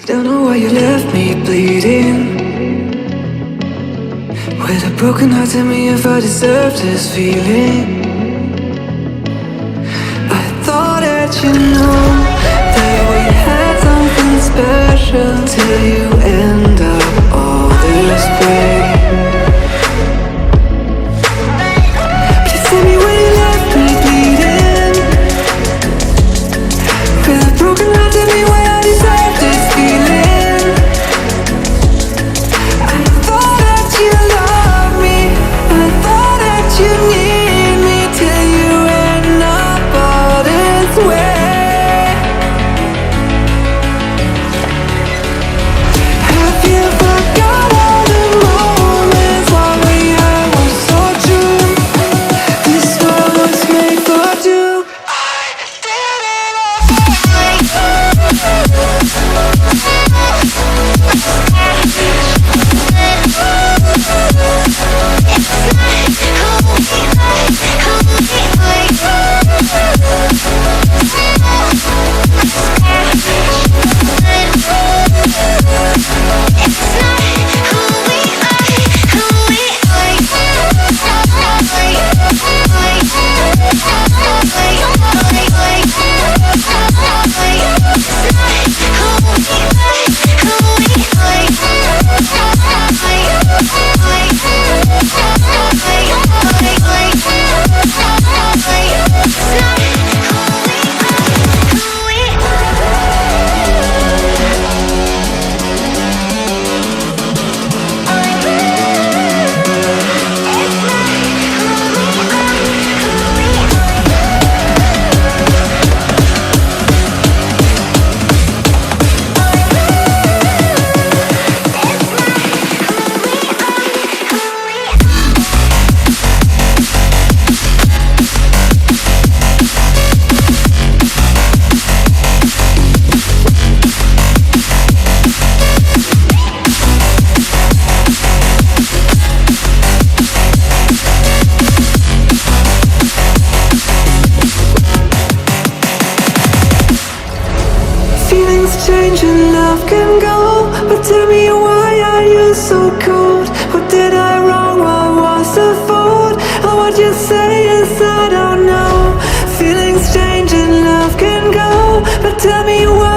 Don't know why you left me bleeding. With a broken heart, tell me if I deserve this feeling. I thought that you know that we had something special till you end up all this way. Please tell me when you left me bleeding. With a broken heart, tell me why I deserve this feeling. I thought that you loved me, I thought that you need me till you end up all this way. Have you forgot all the moments while we had was so true? This world was made for two. I did it change and love can go, but tell me why are you so cold? What did I wrong? What was the fault? Or what you say is I don't know. Feelings change and love can go, but tell me why